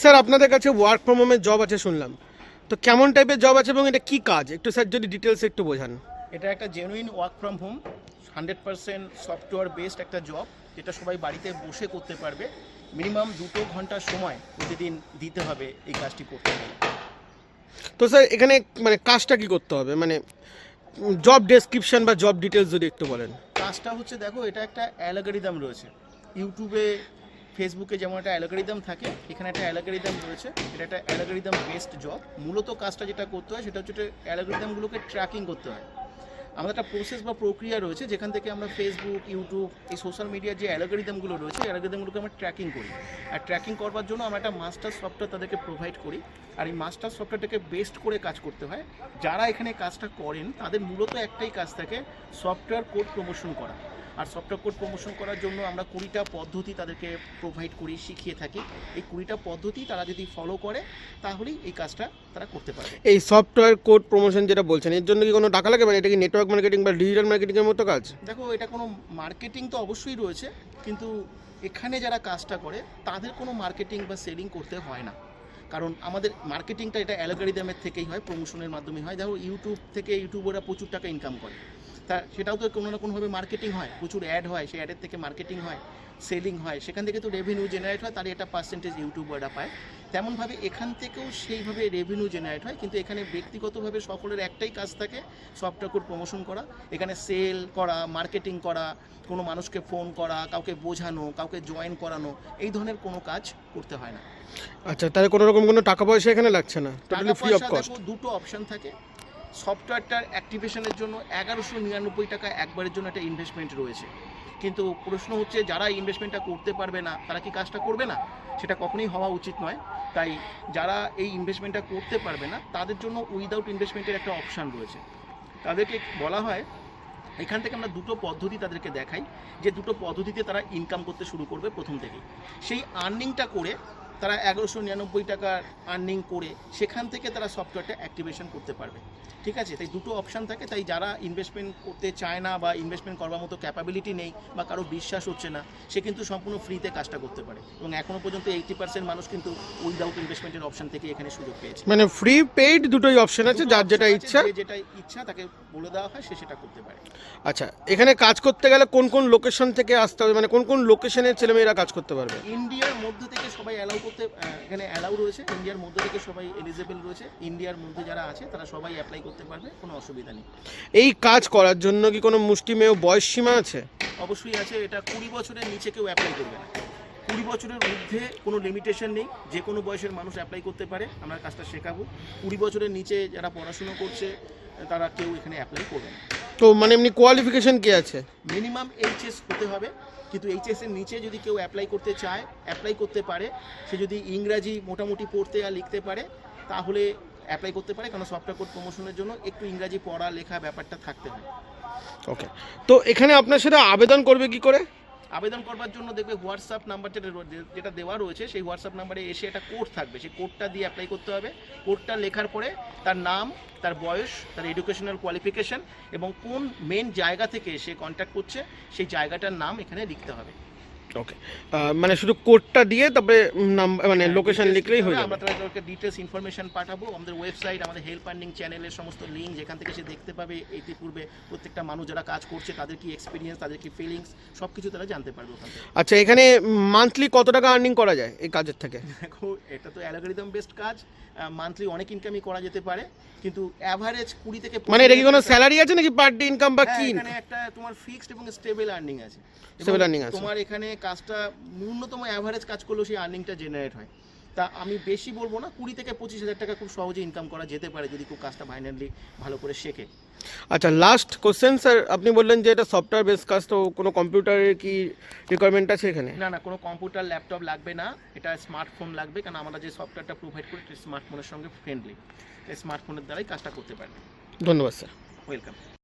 Sir আপনাদের কাছে work from হোমের জব আছে শুনলাম, তো কেমন টাইপের জব আছে এবং এটা কি কাজ একটু স্যার যদি ডিটেলস একটু বোঝান। এটা একটা genuine work from home 100% software based একটা জব, যেটা সবাই বাড়িতে বসে করতে পারবে। মিনিমাম 2 ঘন্টার সময় প্রতিদিন দিতে হবে এই কাজটি করতে হবে। তো স্যার এখানে মানে কাজটা কি করতে হবে, মানে জব ডেসক্রিপশন বা জব ডিটেলস যদি একটু বলেন। কাজটা হচ্ছে, দেখো, এটা একটা অ্যালগরিদম রয়েছে। ইউটিউবে, ফেসবুকে যেমন একটা অ্যালগরিদম থাকে, এখানে একটা অ্যালগরিদম রয়েছে। এটা একটা অ্যালগরিদম বেসড জব। মূলত কাজটা যেটা করতে হয় সেটা হচ্ছে অ্যালগরিদমগুলোকে ট্র্যাকিং করতে হয়। আমাদের একটা প্রসেস বা প্রক্রিয়া রয়েছে যেখান থেকে আমরা ফেসবুক, ইউটিউব, এই সোশ্যাল মিডিয়ার যে অ্যালগরিদমগুলো রয়েছে, অ্যালগরিদমগুলোকে আমরা ট্র্যাকিং করি। আর ট্র্যাকিং করবার জন্য আমরা একটা মাস্টার সফটওয়্যার তাদেরকে প্রোভাইড করি। আর এই মাস্টার সফটওয়্যারটাকে বেস্ট করে কাজ করতে হয়। যারা এখানে কাজটা করেন তাদের মূলত একটাই কাজ থাকে, সফটওয়্যার কোড প্রমোশন করা। আর সফটওয়্যার কোড প্রমোশন করার জন্য আমরা 20টা পদ্ধতি তাদেরকে প্রোভাইড করি, শিখিয়ে থাকি। এই 20টা পদ্ধতি তারা যদি ফলো করে তাহলেই এই কাজটা তারা করতে পারবে। এই সফটওয়্যার কোড প্রমোশন যেটা বলছেন, এর জন্য কি কোনো টাকা লাগে, মানে এটা কি নেটওয়ার্ক মার্কেটিং বা ডিজিটাল মার্কেটিংয়ের মতো কাজ? দেখো, এটা কোনো মার্কেটিং তো অবশ্যই রয়েছে, কিন্তু এখানে যারা কাজটা করে তাদের কোনো মার্কেটিং বা সেলিং করতে হয় না। কারণ আমাদের মার্কেটিংটা এটা অ্যালগরিদমের থেকেই হয়, প্রমোশনের মাধ্যমে হয়। দেখো, ইউটিউব থেকে ইউটিউবাররা প্রচুর টাকা ইনকাম করে, তা সেটাও তো কোনো না কোনোভাবে মার্কেটিং হয়। প্রচুর অ্যাড হয়, সেই অ্যাডের থেকে মার্কেটিং হয়, সেলিং হয়, সেখান থেকে তো রেভিনিউ জেনারেট হয়, তার একটা পার্সেন্টেজ ইউটিউবাররা পায়। তেমনভাবে এখান থেকেও সেইভাবে রেভিনিউ জেনারেট হয়। কিন্তু এখানে ব্যক্তিগতভাবে সকলের একটাই কাজ থাকে, সফটওয়্যার কোড প্রমোশন করা। এখানে সেল করা, মার্কেটিং করা, কোনো মানুষকে ফোন করা, কাউকে বোঝানো, কাউকে জয়েন করানো, এই ধরনের কোনো কাজ করতে হয় না। আচ্ছা, তাহলে কোনো রকম কোনো টাকা পয়সা এখানে লাগছে না, টোটালি ফ্রি অফ কস্ট? দেখো, দুটো অপশন থাকে। সফটওয়্যারটার অ্যাক্টিভেশনের জন্য 1199 টাকা একবারের জন্য একটা ইনভেস্টমেন্ট রয়েছে। কিন্তু প্রশ্ন হচ্ছে, যারা ইনভেস্টমেন্টটা করতে পারবে না তারা কি কাজটা করবে না? সেটা কখনোই হওয়া উচিত নয়। তাই যারা এই ইনভেস্টমেন্টটা করতে পারবে না তাদের জন্য উইদাউট ইনভেস্টমেন্টের একটা অপশান রয়েছে। তাদেরকে বলা হয়, এখান থেকে আমরা দুটো পদ্ধতি তাদেরকে দেখাই, যে দুটো পদ্ধতিতে তারা ইনকাম করতে শুরু করবে প্রথম থেকেই। সেই আর্নিংটা করে তারা 1199 টাকার আর্নিং করে সেখান থেকে তারা সফটওয়্যারটা অ্যাক্টিভেশন করতে পারবে। ঠিক আছে, তাই দুটো অপশান থাকে। তাই যারা ইনভেস্টমেন্ট করতে চায় না বা ইনভেস্টমেন্ট করবার মতো ক্যাপাবিলিটি নেই বা কারো বিশ্বাস হচ্ছে না, সে কিন্তু সম্পূর্ণ ফ্রিতে কাজটা করতে পারে। এবং এখনও পর্যন্ত 80% মানুষ কিন্তু উইদাউট ইনভেস্টমেন্টের অপশান থেকে এখানে সুযোগ পেয়েছে। মানে ফ্রি পেইড দুটোই অপশন আছে, যার যেটা ইচ্ছা, যেটা ইচ্ছা তাকে বলে দেওয়া হয়, সে সেটা করতে পারে। আচ্ছা, এখানে কাজ করতে গেলে কোন কোন লোকেশন থেকে আসতে হবে, মানে কোন কোন লোকেশনের ছেলেমেয়েরা কাজ করতে পারবে? ইন্ডিয়ার মধ্যে থেকে সবাই অ্যালাউ করতে, এখানে অ্যালাউ রয়েছে। ইন্ডিয়ার মধ্যে থেকে সবাই এলিজেবল রয়েছে। ইন্ডিয়ার মধ্যে যারা আছে তারা সবাই অ্যাপ্লাই করতে পারবে, কোনো অসুবিধা নেই। এই কাজ করার জন্য কি কোনো মুষ্টিমেয় বয়স সীমা আছে? অবশ্যই আছে। এটা 20 বছরের নিচে কেউ অ্যাপ্লাই করবে না। 20 বছরের ঊর্ধ্বে কোনো লিমিটেশন নেই, যে কোনো বয়সের মানুষ অ্যাপ্লাই করতে পারে। আমরা কাজটা শেখাবো। 20 বছরের নিচে যারা পড়াশুনো করছে তারা কেউ এখানে অ্যাপ্লাই করবে না। তো মানে এমনি কোয়ালিফিকেশন কি আছে? মিনিমাম এইচএস হতে হবে, কিন্তু এইচএসের নিচে যদি কেউ অ্যাপ্লাই করতে চায় অ্যাপ্লাই করতে পারে। সে যদি ইংরাজি মোটামুটি পড়তে আর লিখতে পারে তাহলে অ্যাপ্লাই করতে পারে, কারণ সফটওয়্যার কোড প্রমোশনের জন্য একটু ইংরাজি পড়া লেখা ব্যাপারটা থাকতে হয়। ওকে, তো এখানে আপনার সাথে আবেদন করবে কি করে? আবেদন করবার জন্য দেখবে হোয়াটসঅ্যাপ নাম্বার যেটা দেওয়া রয়েছে, সেই হোয়াটসঅ্যাপ নাম্বারে এসে একটা কোড থাকবে, সেই কোডটা দিয়ে অ্যাপ্লাই করতে হবে। কোডটা লেখার পরে তার নাম, তার বয়স, তার এডুকেশনাল কোয়ালিফিকেশন এবং কোন মেন জায়গা থেকে সে কন্ট্যাক্ট করছে সেই জায়গাটার নাম এখানে লিখতে হবে। ওকে, মানে শুধু কোডটা দিয়ে তবে নাম্বার মানে লোকেশন লিখলেই হয়ে যাবে? আমরা তাদেরকে ডিটেলস ইনফরমেশন পাঠাবো। আমাদের ওয়েবসাইট, আমাদের হেল্প আর্নিং চ্যানেলের সমস্ত লিঙ্ক, যেখান থেকে সে দেখতে পাবে ইতিপূর্বে প্রত্যেকটা মানুষ যারা কাজ করছে তাদের কি এক্সপিরিয়েন্স, তাদের কি ফিলিংস, সব কিছু তারা জানতে পারবে ওখান থেকে। আচ্ছা, এখানে মান্থলি কত টাকা আর্নিং করা যায় এই কাজের থেকে? দেখো, এটা তো অ্যালগরিদম বেসড কাজ। মান্থলি অনেক ইনকামই করা যেতে পারে, কিন্তু অ্যাভারেজ 20 থেকে, মানে এটা কি কোনো স্যালারি আছে নাকি পার ডে ইনকাম বা কি? এখানে একটা তোমার ফিক্সড এবং স্টেবল আর্নিং আছে। স্টেবল আর্নিং আছে। তোমার এখানে কাজটা ন্যূনতম অ্যাভারেজ কাজ করলেও সেই আর্নিংটা জেনারেট হয়। তা আমি বেশি বলবো না, 20 থেকে 25,000 টাকা খুব সহজে ইনকাম করা যেতে পারে যদি কেউ কাজটা ফাইনালি ভালো করে শেখে। আচ্ছা, লাস্ট কোশ্চেন স্যার, আপনি বললেন যে এটা সফটওয়্যার বেস কাজ, তো কোনো কম্পিউটারের কি রিকোয়ারমেন্ট আছে এখানে? না, কোনো কম্পিউটার ল্যাপটপ লাগবে না। এটা স্মার্টফোন লাগবে, কারণ আমরা যে সফটওয়্যারটা প্রোভাইড করি স্মার্টফোনের সঙ্গে ফ্রেন্ডলি। স্মার্টফোনের দ্বারাই কাজটা করতে পারবে। ধন্যবাদ স্যার। ওয়েলকাম।